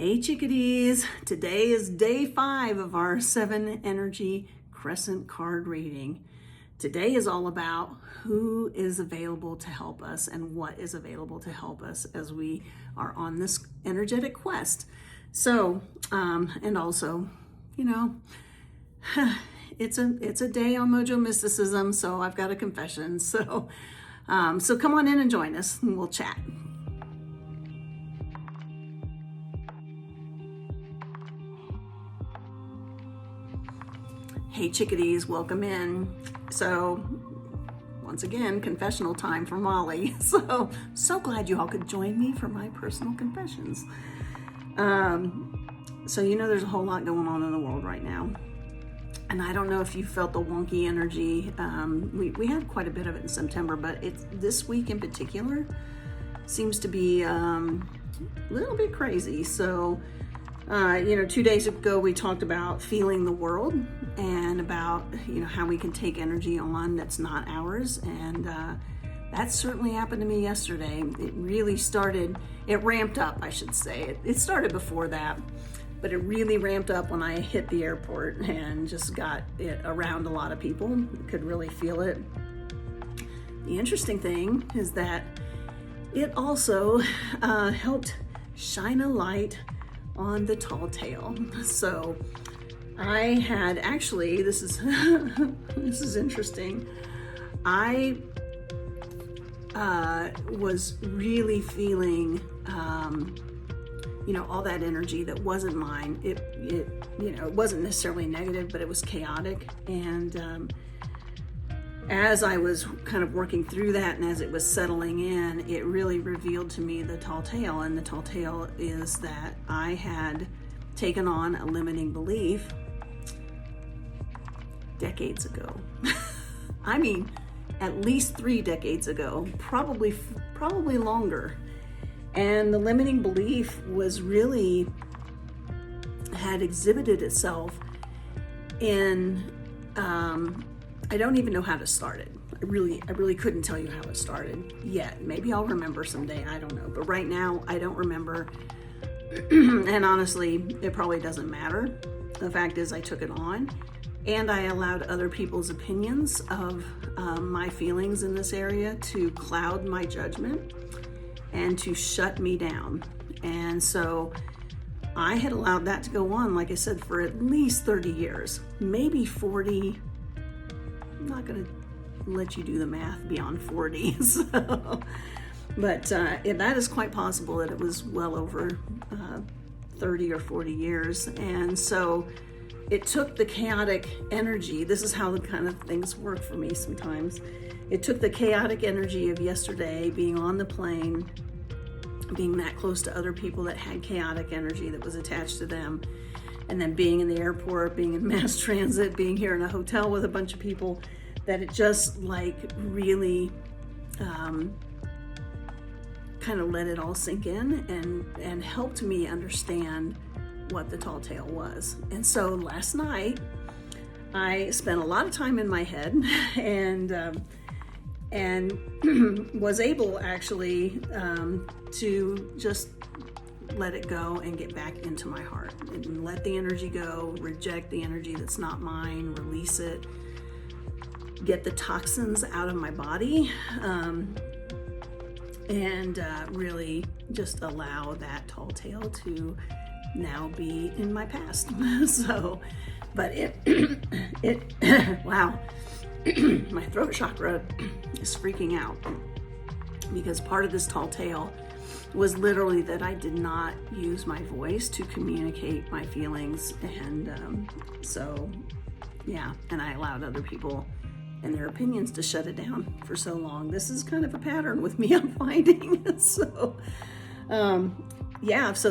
Hey chickadees, today is day 5 of our 7 energy crescent card reading. Today is all about who is available to help us and what is available to help us as we are on this energetic quest. So, and also, it's a day on Mojo Mysticism, so I've got a confession. So come on in and join us and we'll chat. Hey chickadees, welcome in. So once again, confessional time for Molly. So glad you all could join me for my personal confessions. So there's a whole lot going on in the world right now. And I don't know if you felt the wonky energy. We had quite a bit of it in September, but this week in particular seems to be a little bit crazy. So 2 days ago we talked about feeling the world and about how we can take energy on that's not ours, and that certainly happened to me yesterday. It really started, it ramped up, I should say. It started before that, but it really ramped up when I hit the airport and just got it around a lot of people. Could really feel it. The interesting thing is that it also helped shine a light on the tall tale. So I had actually, this is this is interesting. I was really feeling all that energy that wasn't mine. It wasn't necessarily negative, but it was chaotic. And as I was kind of working through that and as it was settling in, it really revealed to me the tall tale. And the tall tale is that I had taken on a limiting belief decades ago. I mean, at least 3 decades ago, probably longer. And the limiting belief was really had exhibited itself in I don't even know how to start it. I really couldn't tell you how it started yet. Maybe I'll remember someday, I don't know. But right now, I don't remember. And honestly, it probably doesn't matter. The fact is I took it on and I allowed other people's opinions of my feelings in this area to cloud my judgment and to shut me down. And so I had allowed that to go on, like I said, for at least 30 years, maybe 40. I'm not going to let you do the math beyond 40. But that is quite possible that it was well over 30 or 40 years. And so it took the chaotic energy. This is how the kind of things work for me sometimes. It took the chaotic energy of yesterday, being on the plane, being that close to other people that had chaotic energy that was attached to them, and then being in the airport, being in mass transit, being here in a hotel with a bunch of people, that it just really kind of let it all sink in and helped me understand what the tall tale was. And so last night I spent a lot of time in my head and was able actually to just let it go and get back into my heart and let the energy go, reject the energy that's not mine, release it, get the toxins out of my body, and really just allow that tall tale to now be in my past. But it wow, my throat chakra is freaking out because part of this tall tale was literally that I did not use my voice to communicate my feelings, and and I allowed other people and their opinions to shut it down for so long. This is kind of a pattern with me, I'm finding. So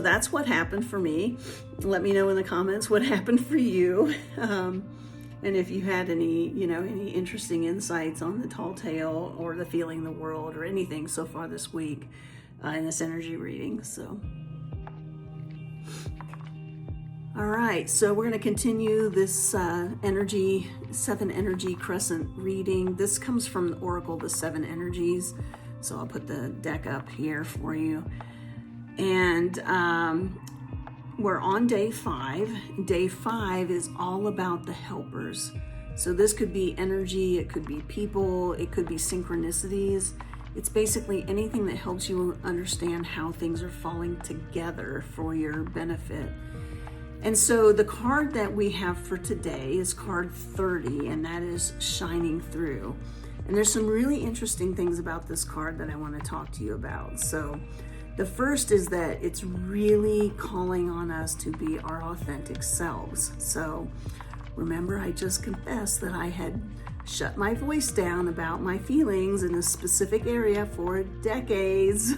that's what happened for me. Let me know in the comments what happened for you. And if you had any interesting insights on the tall tale or the feeling the world or anything so far this week in this energy reading. So, all right, so we're going to continue this 7 energy crescent reading. This comes from the Oracle, the 7 energies. So I'll put the deck up here for you. And we're on day 5. Day 5 is all about the helpers. So this could be energy, it could be people, it could be synchronicities. It's basically anything that helps you understand how things are falling together for your benefit. And so the card that we have for today is card 30, and that is Shining Through. And there's some really interesting things about this card that I want to talk to you about. So the first is that it's really calling on us to be our authentic selves. So remember, I just confessed that I had shut my voice down about my feelings in a specific area for decades.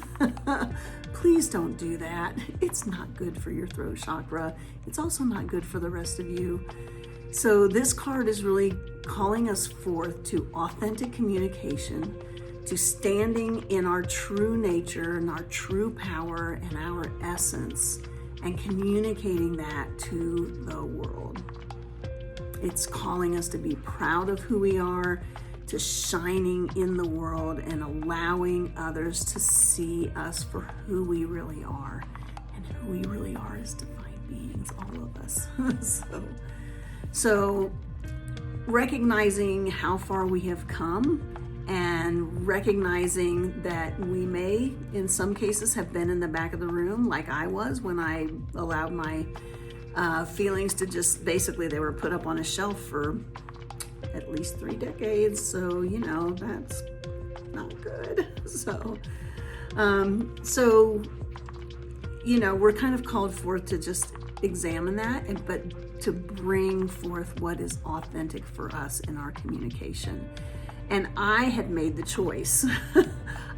Please don't do that. It's not good for your throat chakra. It's also not good for the rest of you. So this card is really calling us forth to authentic communication, to standing in our true nature and our true power and our essence, and communicating that to the world. It's calling us to be proud of who we are, to shining in the world and allowing others to see us for who we really are. And who we really are is divine beings, all of us. So recognizing how far we have come and recognizing that we may, in some cases, have been in the back of the room like I was when I allowed my feelings to just, basically they were put up on a shelf for at least 3 decades. So, that's not good. So, we're kind of called forth to just examine that, but to bring forth what is authentic for us in our communication. And I had made the choice.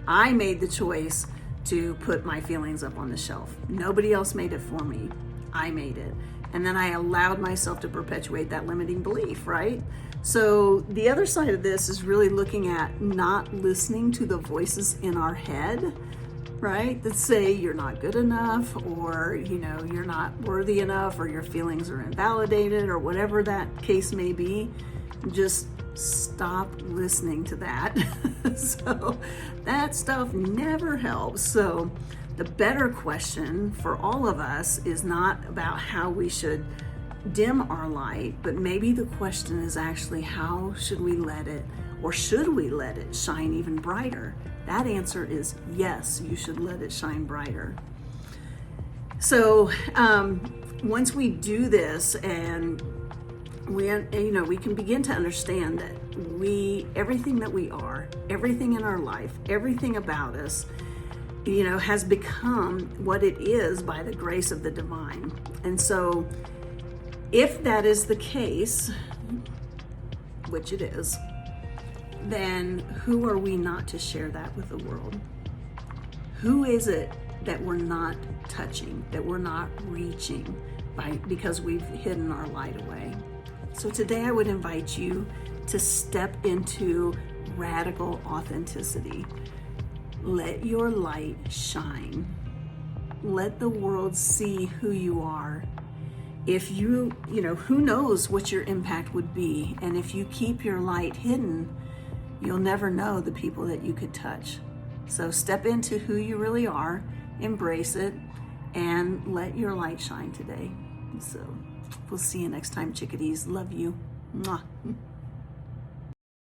I made the choice to put my feelings up on the shelf. Nobody else made it for me. I made it. And then I allowed myself to perpetuate that limiting belief, right? So the other side of this is really looking at not listening to the voices in our head, right? That say you're not good enough, or, you're not worthy enough, or your feelings are invalidated, or whatever that case may be. Just stop listening to that. So that stuff never helps. So the better question for all of us is not about how we should dim our light, but maybe the question is actually how should we let it, or should we let it shine even brighter? That answer is yes, you should let it shine brighter. So once we do this, and we can begin to understand that everything that we are, everything in our life, everything about us, has become what it is by the grace of the divine. And so if that is the case, which it is, then who are we not to share that with the world? Who is it that we're not touching, that we're not reaching because we've hidden our light away? So today I would invite you to step into radical authenticity. Let your light shine. Let the world see who you are. If who knows what your impact would be. And if you keep your light hidden, you'll never know the people that you could touch. So step into who you really are, embrace it, and let your light shine today. So we'll see you next time, chickadees. Love you. Mwah.